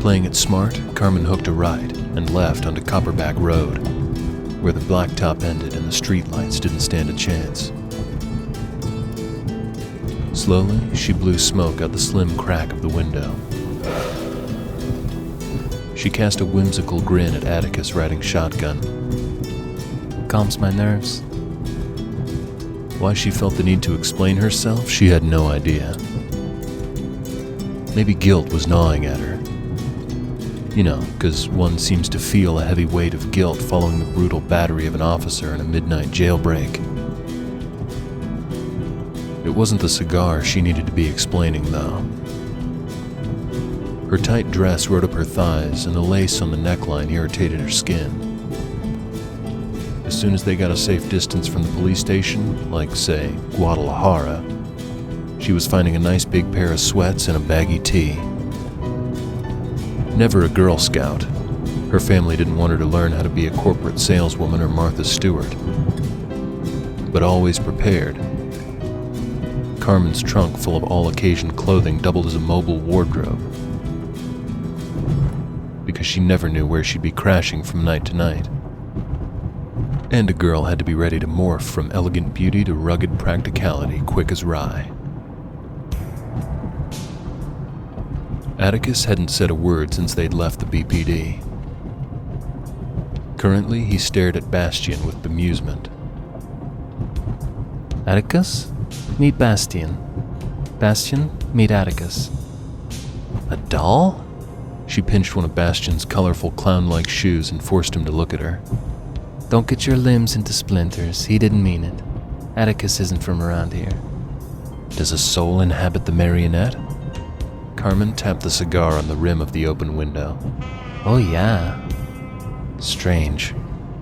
Playing it smart, Carmen hooked a right and left onto Copperback Road, where the blacktop ended and the streetlights didn't stand a chance. Slowly, she blew smoke out the slim crack of the window. She cast a whimsical grin at Atticus riding shotgun. Calms my nerves. Why she felt the need to explain herself, she had no idea. Maybe guilt was gnawing at her. You know, 'cause one seems to feel a heavy weight of guilt following the brutal battery of an officer in a midnight jailbreak. It wasn't the cigar she needed to be explaining, though. Her tight dress rode up her thighs, and the lace on the neckline irritated her skin. As soon as they got a safe distance from the police station, like, say, Guadalajara, she was finding a nice big pair of sweats and a baggy tee. Never a Girl Scout, her family didn't want her to learn how to be a corporate saleswoman or Martha Stewart. But always prepared. Carmen's trunk full of all-occasion clothing doubled as a mobile wardrobe, because she never knew where she'd be crashing from night to night. And a girl had to be ready to morph from elegant beauty to rugged practicality quick as rye. Atticus hadn't said a word since they'd left the BPD. Currently, he stared at Bastian with bemusement. Atticus? Meet Bastian. Bastian, meet Atticus. A doll? She pinched one of Bastian's colorful clown-like shoes and forced him to look at her. Don't get your limbs into splinters. He didn't mean it. Atticus isn't from around here. Does a soul inhabit the marionette? Carmen tapped the cigar on the rim of the open window. Oh yeah. Strange.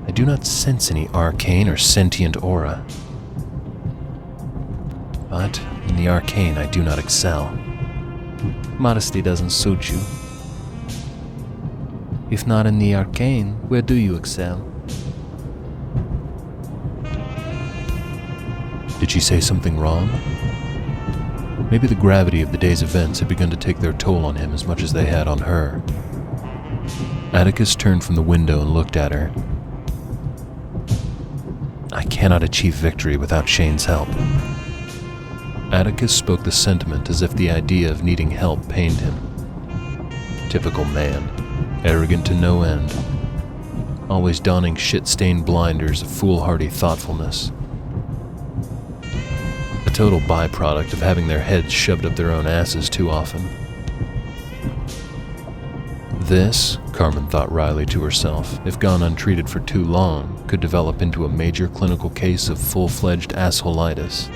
I do not sense any arcane or sentient aura. But in the arcane I do not excel. Modesty doesn't suit you. If not in the arcane, where do you excel? Did she say something wrong? Maybe the gravity of the day's events had begun to take their toll on him as much as they had on her. Atticus turned from the window and looked at her. I cannot achieve victory without Shane's help. Atticus spoke the sentiment as if the idea of needing help pained him. Typical man, arrogant to no end, always donning shit-stained blinders of foolhardy thoughtfulness. A total byproduct of having their heads shoved up their own asses too often. This, Carmen thought wryly to herself, if gone untreated for too long, could develop into a major clinical case of full-fledged assholeitis,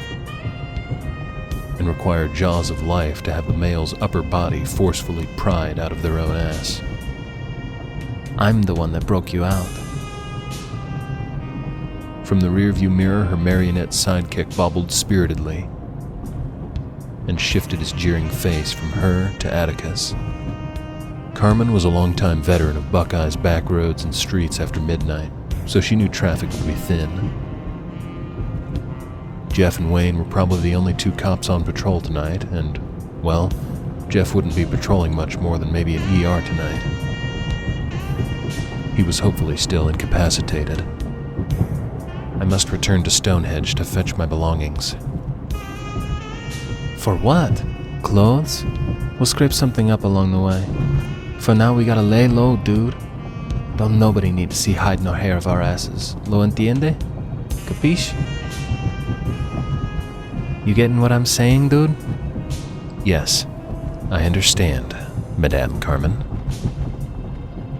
and require jaws of life to have the male's upper body forcefully pried out of their own ass. I'm the one that broke you out. From the rearview mirror, her marionette sidekick bobbled spiritedly and shifted his jeering face from her to Atticus. Carmen was a longtime veteran of Buckeye's back roads and streets after midnight, so she knew traffic would be thin. Jeff and Wayne were probably the only two cops on patrol tonight, and, well, Jeff wouldn't be patrolling much more than maybe an ER tonight. He was hopefully still incapacitated. I must return to Stonehenge to fetch my belongings. For what? Clothes? We'll scrape something up along the way. For now, we gotta lay low, dude. Don't nobody need to see hide nor hair of our asses. Lo entiende? Capiche? You getting what I'm saying, dude? Yes, I understand, Madame Carmen.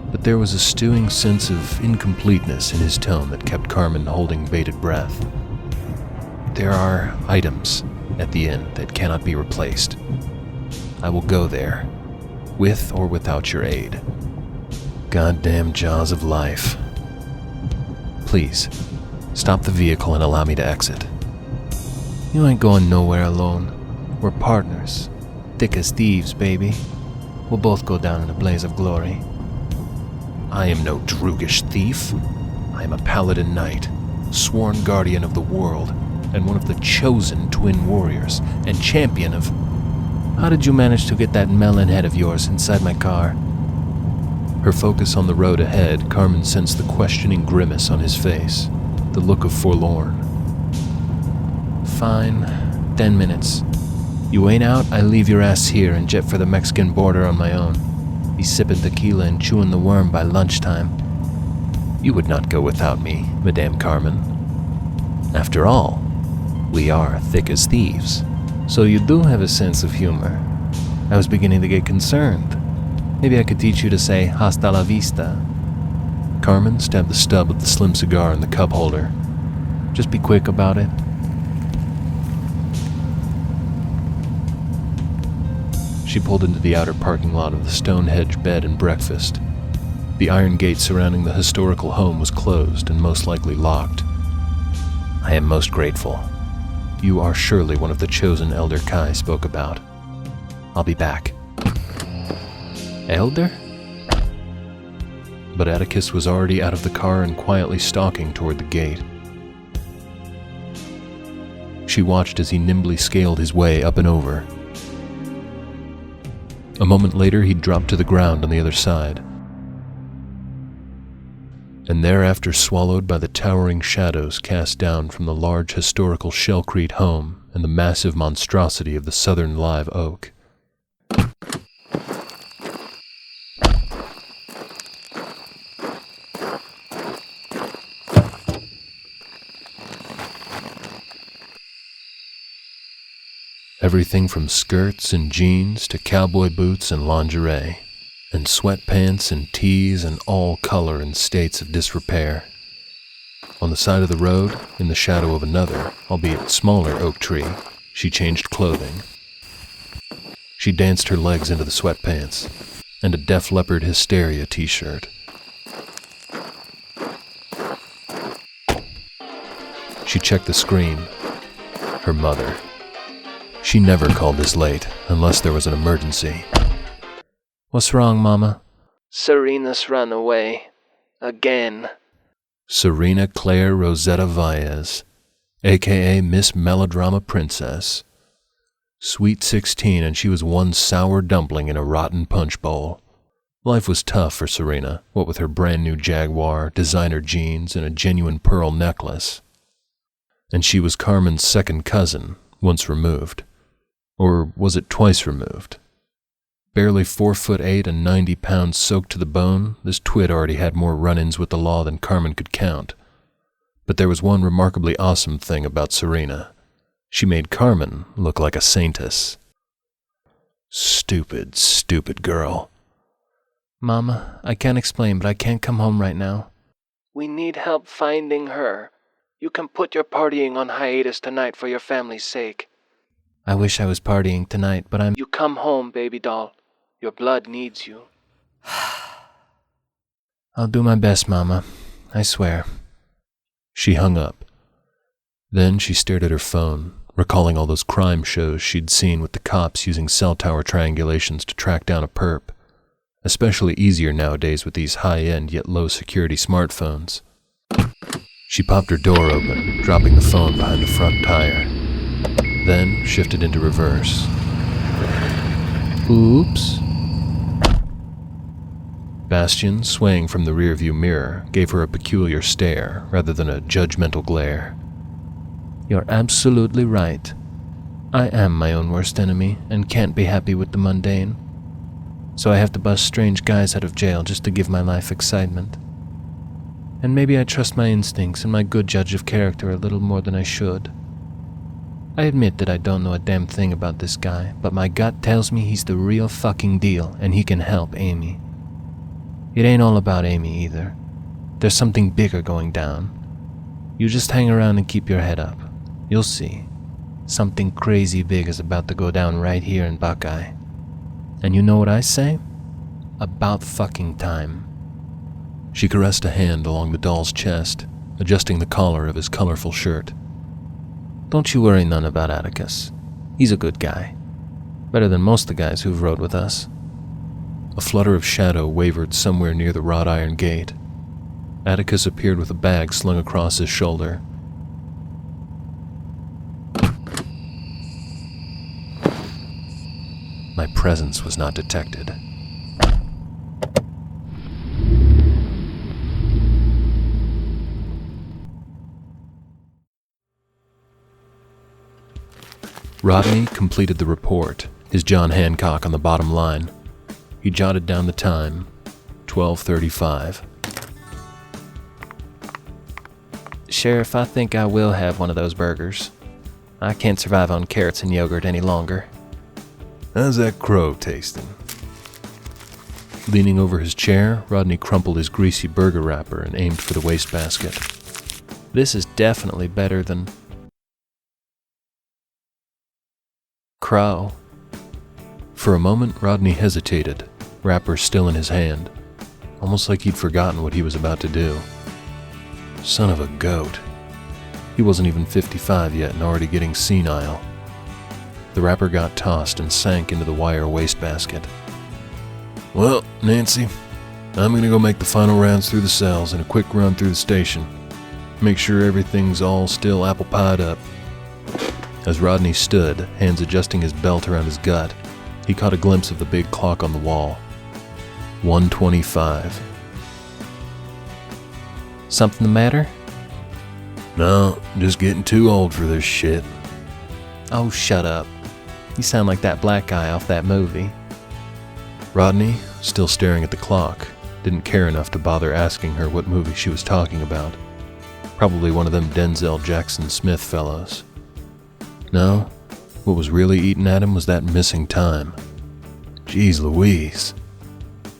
But there was a stewing sense of incompleteness in his tone that kept Carmen holding bated breath. There are items at the inn that cannot be replaced. I will go there, with or without your aid. Goddamn jaws of life. Please, stop the vehicle and allow me to exit. You ain't going nowhere alone. We're partners. Thick as thieves, baby. We'll both go down in a blaze of glory. I am no droogish thief. I am a paladin knight, sworn guardian of the world, and one of the chosen twin warriors, and champion of... How did you manage to get that melon head of yours inside my car? Her focus on the road ahead, Carmen sensed the questioning grimace on his face, the look of forlorn. Fine. 10 minutes. You ain't out, I leave your ass here and jet for the Mexican border on my own. Be sipping tequila and chewing the worm by lunchtime. You would not go without me, Madame Carmen. After all, we are thick as thieves. So you do have a sense of humor. I was beginning to get concerned. Maybe I could teach you to say hasta la vista. Carmen stabbed the stub of the slim cigar in the cup holder. Just be quick about it. She pulled into the outer parking lot of the Stonehenge Bed and Breakfast. The iron gate surrounding the historical home was closed and most likely locked. I am most grateful. You are surely one of the chosen Elder Kai spoke about. I'll be back. Elder? But Atticus was already out of the car and quietly stalking toward the gate. She watched as he nimbly scaled his way up and over. A moment later, he dropped to the ground on the other side, and thereafter swallowed by the towering shadows cast down from the large historical shellcrete home and the massive monstrosity of the southern live oak. Everything from skirts and jeans to cowboy boots and lingerie, and sweatpants and tees and all color and states of disrepair. On the side of the road, in the shadow of another, albeit smaller oak tree, she changed clothing. She danced her legs into the sweatpants and a Def Leppard Hysteria t-shirt. She checked the screen. Her mother. She never called this late, unless there was an emergency. What's wrong, Mama? Serena's run away. Again. Serena Claire Rosetta Valles, a.k.a. Miss Melodrama Princess. Sweet 16, and she was one sour dumpling in a rotten punch bowl. Life was tough for Serena, what with her brand new Jaguar, designer jeans, and a genuine pearl necklace. And she was Carmen's second cousin, once removed. Or was it twice removed? Barely 4'8" and 90 pounds soaked to the bone, this twit already had more run-ins with the law than Carmen could count. But there was one remarkably awesome thing about Serena. She made Carmen look like a saintess. Stupid, stupid girl. Mama, I can't explain, but I can't come home right now. We need help finding her. You can put your partying on hiatus tonight for your family's sake. I wish I was partying tonight, but You come home, baby doll. Your blood needs you. I'll do my best, Mama. I swear. She hung up. Then she stared at her phone, recalling all those crime shows she'd seen with the cops using cell tower triangulations to track down a perp. Especially easier nowadays with these high-end yet low-security smartphones. She popped her door open, dropping the phone behind the front tire. Then shifted into reverse. Oops. Bastian, swaying from the rearview mirror, gave her a peculiar stare rather than a judgmental glare. You're absolutely right. I am my own worst enemy and can't be happy with the mundane. So I have to bust strange guys out of jail just to give my life excitement. And maybe I trust my instincts and my good judge of character a little more than I should. I admit that I don't know a damn thing about this guy, but my gut tells me he's the real fucking deal and he can help Amy. It ain't all about Amy either. There's something bigger going down. You just hang around and keep your head up. You'll see. Something crazy big is about to go down right here in Buckeye. And you know what I say? About fucking time. She caressed a hand along the doll's chest, adjusting the collar of his colorful shirt. Don't you worry none about Atticus. He's a good guy. Better than most of the guys who've rode with us. A flutter of shadow wavered somewhere near the wrought iron gate. Atticus appeared with a bag slung across his shoulder. My presence was not detected. Rodney completed the report, his John Hancock on the bottom line. He jotted down the time, 12:35. Sheriff, I think I will have one of those burgers. I can't survive on carrots and yogurt any longer. How's that crow tasting? Leaning over his chair, Rodney crumpled his greasy burger wrapper and aimed for the wastebasket. This is definitely better than crow. For a moment, Rodney hesitated, wrapper still in his hand, almost like he'd forgotten what he was about to do. Son of a goat. He wasn't even 55 yet and already getting senile. The wrapper got tossed and sank into the wire wastebasket. Well, Nancy, I'm gonna go make the final rounds through the cells and a quick run through the station. Make sure everything's all still apple-pied up. As Rodney stood, hands adjusting his belt around his gut, he caught a glimpse of the big clock on the wall. 1:25. Something the matter? No, just getting too old for this shit. Oh, shut up. You sound like that black guy off that movie. Rodney, still staring at the clock, didn't care enough to bother asking her what movie she was talking about. Probably one of them Denzel Jackson Smith fellows. No, what was really eating at him was that missing time. Jeez Louise.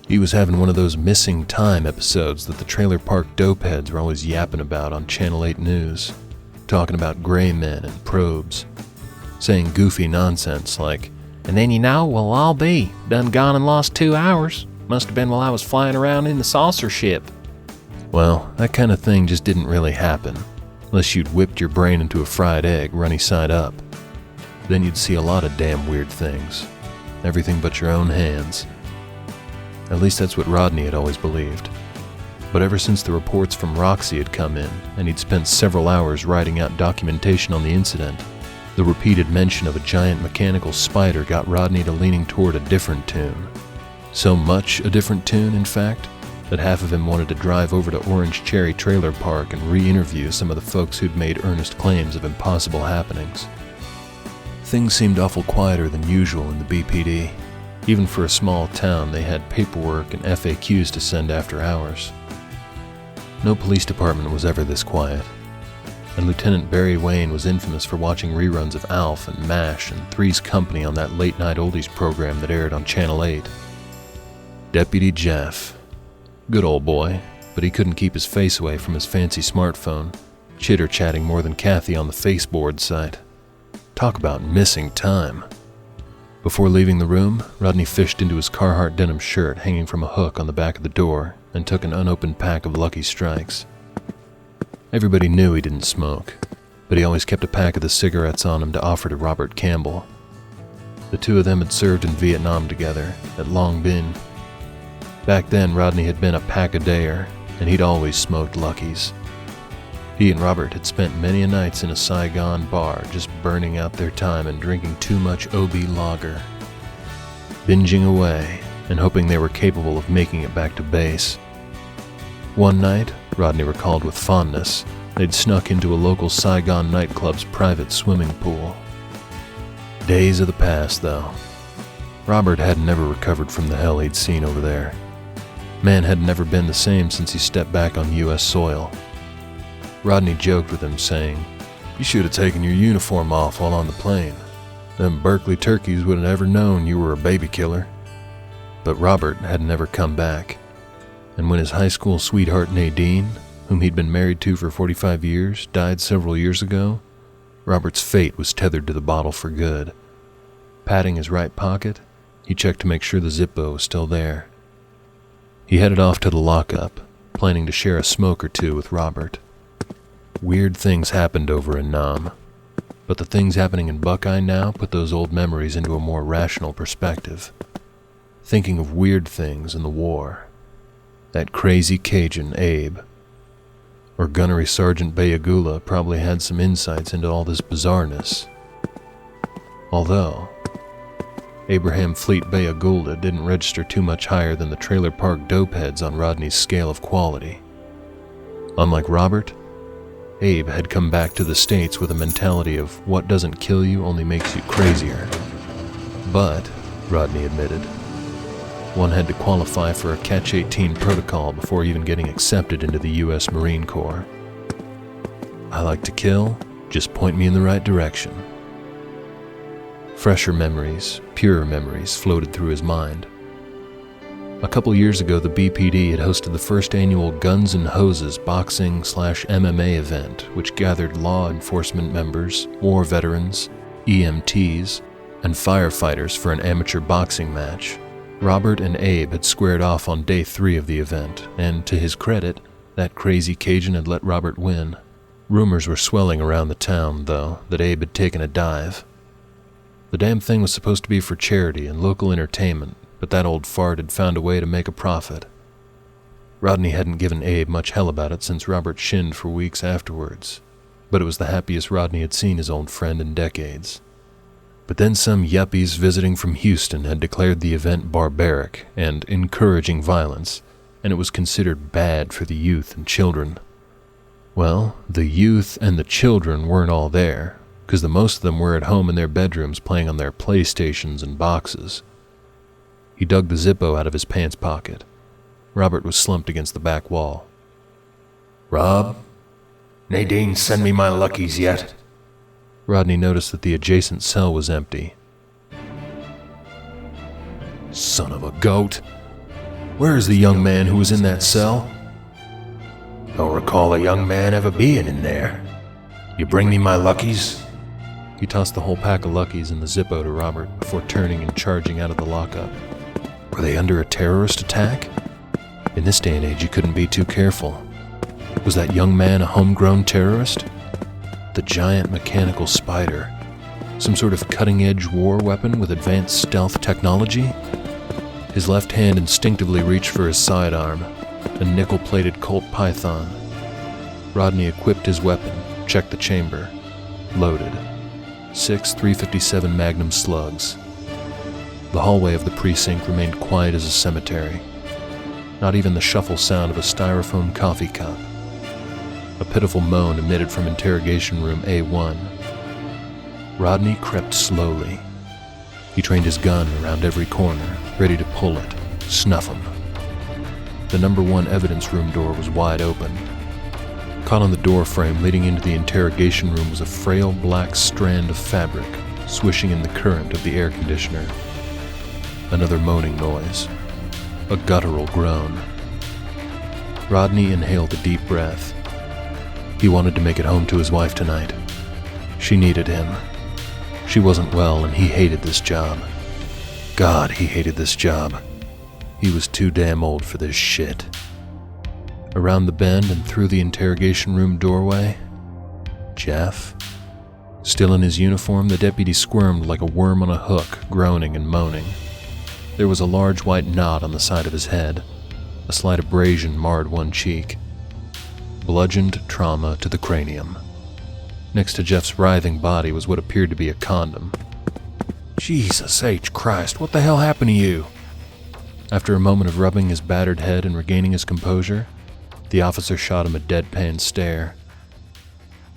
He was having one of those missing time episodes that the trailer park dopeheads were always yapping about on Channel 8 News, talking about gray men and probes, saying goofy nonsense like, "And then you know we'll all be done gone and lost 2 hours. Must have been while I was flying around in the saucer ship." Well, that kind of thing just didn't really happen, unless you'd whipped your brain into a fried egg runny side up. Then you'd see a lot of damn weird things. Everything but your own hands. At least that's what Rodney had always believed. But ever since the reports from Roxy had come in, and he'd spent several hours writing out documentation on the incident, the repeated mention of a giant mechanical spider got Rodney to leaning toward a different tune. So much a different tune, in fact, that half of him wanted to drive over to Orange Cherry Trailer Park and re-interview some of the folks who'd made earnest claims of impossible happenings. Things seemed awful quieter than usual in the BPD. Even for a small town, they had paperwork and FAQs to send after hours. No police department was ever this quiet, and Lieutenant Barry Wayne was infamous for watching reruns of ALF and MASH and Three's Company on that late-night oldies program that aired on Channel 8. Deputy Jeff. Good old boy, but he couldn't keep his face away from his fancy smartphone, chitter-chatting more than Kathy on the Faceboard site. Talk about missing time. Before leaving the room, Rodney fished into his Carhartt denim shirt hanging from a hook on the back of the door and took an unopened pack of Lucky Strikes. Everybody knew he didn't smoke, but he always kept a pack of the cigarettes on him to offer to Robert Campbell. The two of them had served in Vietnam together, at Long Binh. Back then, Rodney had been a pack-a-dayer, and he'd always smoked Luckies. He and Robert had spent many a nights in a Saigon bar just burning out their time and drinking too much OB lager, binging away and hoping they were capable of making it back to base. One night, Rodney recalled with fondness, they'd snuck into a local Saigon nightclub's private swimming pool. Days of the past, though. Robert had never recovered from the hell he'd seen over there. Man had never been the same since he stepped back on U.S. soil. Rodney joked with him, saying, "You should have taken your uniform off while on the plane. Them Berkeley turkeys would have never known you were a baby killer." But Robert had never come back, and when his high school sweetheart Nadine, whom he'd been married to for 45 years, died several years ago, Robert's fate was tethered to the bottle for good. Patting his right pocket, he checked to make sure the Zippo was still there. He headed off to the lockup, planning to share a smoke or two with Robert. Weird things happened over in Nam, but the things happening in Buckeye now put those old memories into a more rational perspective. Thinking of weird things in the war. That crazy Cajun, Abe. Or Gunnery Sergeant Bayagula probably had some insights into all this bizarreness. Although, Abraham Fleet Bayagulda didn't register too much higher than the trailer park dopeheads on Rodney's scale of quality. Unlike Robert, Abe had come back to the States with a mentality of what doesn't kill you only makes you crazier. But, Rodney admitted, one had to qualify for a Catch-18 protocol before even getting accepted into the U.S. Marine Corps. I like to kill, just point me in the right direction. Fresher memories, purer memories floated through his mind. A couple years ago, the BPD had hosted the first annual Guns and Hoses boxing/MMA event, which gathered law enforcement members, war veterans, EMTs, and firefighters for an amateur boxing match. Robert and Abe had squared off on day 3 of the event, and to his credit, that crazy Cajun had let Robert win. Rumors were swelling around the town, though, that Abe had taken a dive. The damn thing was supposed to be for charity and local entertainment, but that old fart had found a way to make a profit. Rodney hadn't given Abe much hell about it since Robert shinned for weeks afterwards, but it was the happiest Rodney had seen his old friend in decades. But then some yuppies visiting from Houston had declared the event barbaric and encouraging violence, and it was considered bad for the youth and children. Well, the youth and the children weren't all there, because the most of them were at home in their bedrooms playing on their PlayStations and boxes. He dug the Zippo out of his pants pocket. Robert was slumped against the back wall. Rob? Nadine send me my luckies yet? Rodney noticed that the adjacent cell was empty. Son of a goat. Where is the young man who was in that cell? Don't recall a young man ever being in there. You bring me my luckies? He tossed the whole pack of Luckies in the Zippo to Robert before turning and charging out of the lockup. Were they under a terrorist attack? In this day and age, you couldn't be too careful. Was that young man a homegrown terrorist? The giant mechanical spider, some sort of cutting-edge war weapon with advanced stealth technology? His left hand instinctively reached for his sidearm, a nickel-plated Colt Python. Rodney equipped his weapon, checked the chamber. Loaded. 6 .357 Magnum slugs. The hallway of the precinct remained quiet as a cemetery. Not even the shuffle sound of a styrofoam coffee cup. A pitiful moan emitted from interrogation room A1. Rodney crept slowly. He trained his gun around every corner, ready to pull it, snuff him. The number 1 evidence room door was wide open. Caught on the door frame leading into the interrogation room was a frail black strand of fabric, swishing in the current of the air conditioner. Another moaning noise. A guttural groan. Rodney inhaled a deep breath. He wanted to make it home to his wife tonight. She needed him. She wasn't well and he hated this job. God, he hated this job. He was too damn old for this shit. Around the bend and through the interrogation room doorway, Jeff. Still in his uniform, the deputy squirmed like a worm on a hook, groaning and moaning. There was a large white knot on the side of his head. A slight abrasion marred one cheek. Bludgeoned trauma to the cranium. Next to Jeff's writhing body was what appeared to be a condom. Jesus H. Christ, what the hell happened to you? After a moment of rubbing his battered head and regaining his composure, the officer shot him a deadpan stare.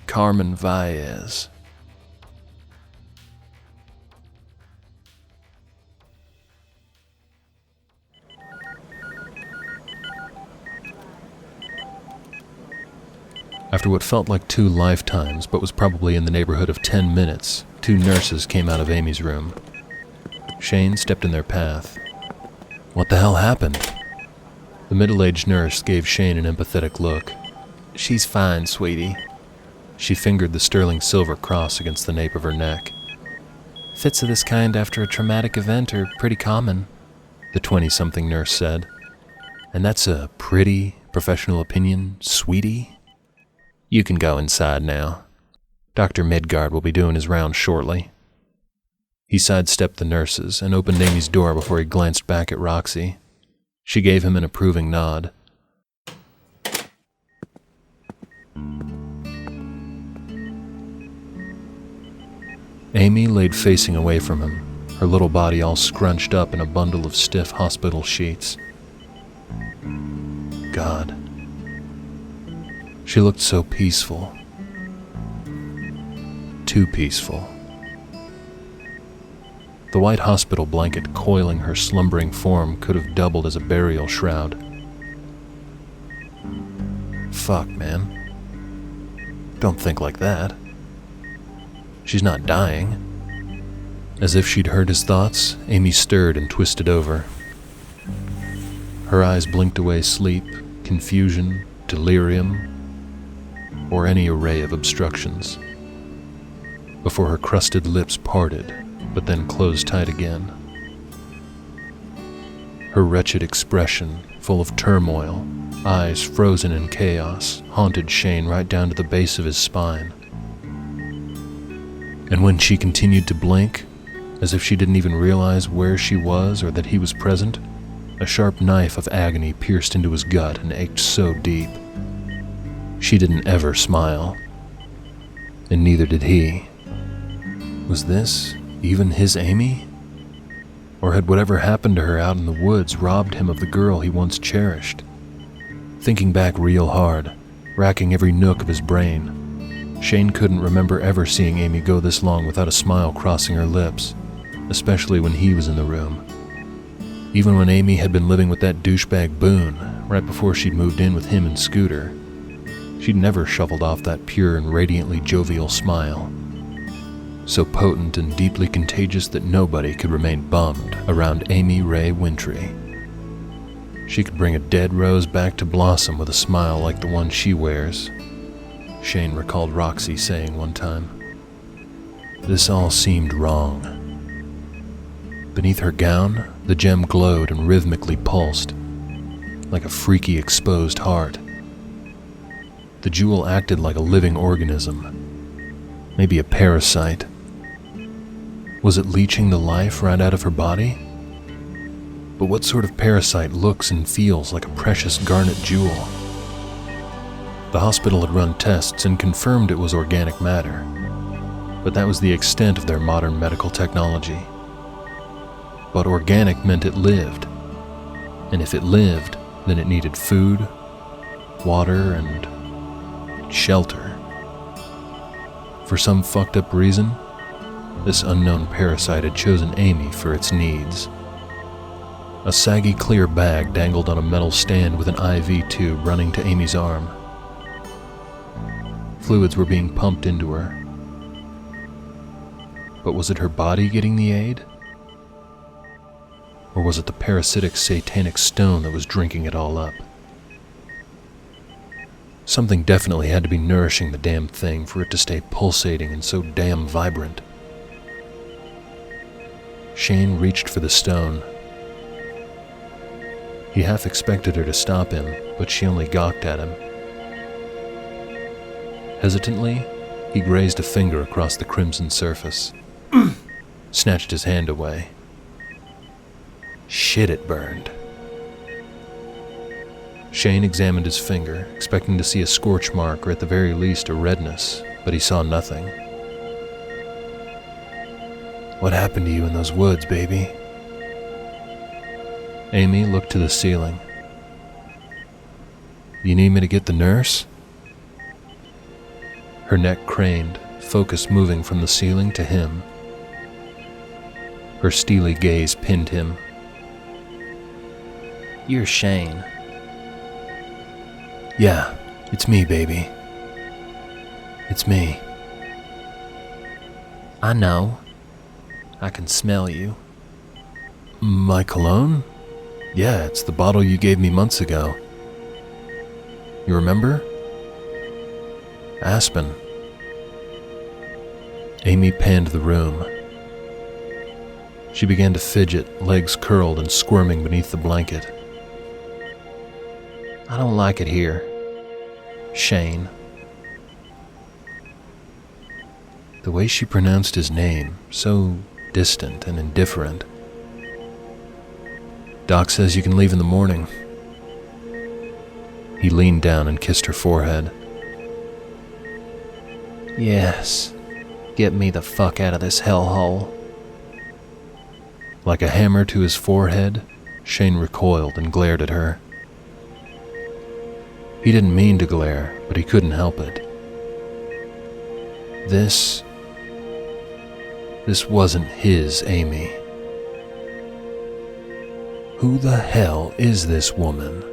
Carmen Valles. After what felt like 2 lifetimes, but was probably in the neighborhood of 10 minutes, 2 nurses came out of Amy's room. Shane stepped in their path. What the hell happened? The middle-aged nurse gave Shane an empathetic look. She's fine, sweetie. She fingered the sterling silver cross against the nape of her neck. Fits of this kind after a traumatic event are pretty common, the 20-something nurse said. And that's a pretty professional opinion, sweetie? You can go inside now. Dr. Midgard will be doing his rounds shortly. He sidestepped the nurses and opened Amy's door before he glanced back at Roxy. She gave him an approving nod. Amy laid facing away from him, her little body all scrunched up in a bundle of stiff hospital sheets. God. She looked so peaceful, too peaceful. The white hospital blanket coiling her slumbering form could have doubled as a burial shroud. Fuck, man. Don't think like that. She's not dying. As if she'd heard his thoughts, Amy stirred and twisted over. Her eyes blinked away sleep, confusion, delirium, or any array of obstructions, before her crusted lips parted, but then closed tight again. Her wretched expression, full of turmoil, eyes frozen in chaos, haunted Shane right down to the base of his spine. And when she continued to blink, as if she didn't even realize where she was or that he was present, a sharp knife of agony pierced into his gut and ached so deep. She didn't ever smile, and neither did he. Was this even his Amy? Or had whatever happened to her out in the woods robbed him of the girl he once cherished? Thinking back real hard, racking every nook of his brain, Shane couldn't remember ever seeing Amy go this long without a smile crossing her lips, especially when he was in the room. Even when Amy had been living with that douchebag Boone, right before she'd moved in with him and Scooter, she'd never shuffled off that pure and radiantly jovial smile, so potent and deeply contagious that nobody could remain bummed around Amy Ray Wintry. She could bring a dead rose back to blossom with a smile like the one she wears, Shane recalled Roxy saying one time. This all seemed wrong. Beneath her gown, the gem glowed and rhythmically pulsed, like a freaky exposed heart. The jewel acted like a living organism, maybe a parasite. Was it leeching the life right out of her body? But what sort of parasite looks and feels like a precious garnet jewel? The hospital had run tests and confirmed it was organic matter, but that was the extent of their modern medical technology. But organic meant it lived, and if it lived, then it needed food, water, and shelter. For some fucked up reason, this unknown parasite had chosen Amy for its needs. A saggy clear bag dangled on a metal stand with an IV tube running to Amy's arm. Fluids were being pumped into her. But was it her body getting the aid? Or was it the parasitic satanic stone that was drinking it all up? Something definitely had to be nourishing the damn thing for it to stay pulsating and so damn vibrant. Shane reached for the stone. He half expected her to stop him, but she only gawked at him. Hesitantly, he grazed a finger across the crimson surface, snatched his hand away. Shit, it burned. Shane examined his finger, expecting to see a scorch mark or at the very least a redness, but he saw nothing. What happened to you in those woods, baby? Amy looked to the ceiling. You need me to get the nurse? Her neck craned, focus moving from the ceiling to him. Her steely gaze pinned him. You're Shane. Yeah, it's me, baby. It's me. I know. I can smell you. My cologne? Yeah, it's the bottle you gave me months ago. You remember? Aspen. Amy panned the room. She began to fidget, legs curled and squirming beneath the blanket. I don't like it here, Shane. The way she pronounced his name, so distant and indifferent. Doc says you can leave in the morning. He leaned down and kissed her forehead. Yes, get me the fuck out of this hellhole. Like a hammer to his forehead, Shane recoiled and glared at her. He didn't mean to glare, but he couldn't help it. This This wasn't his Amy. Who the hell is this woman?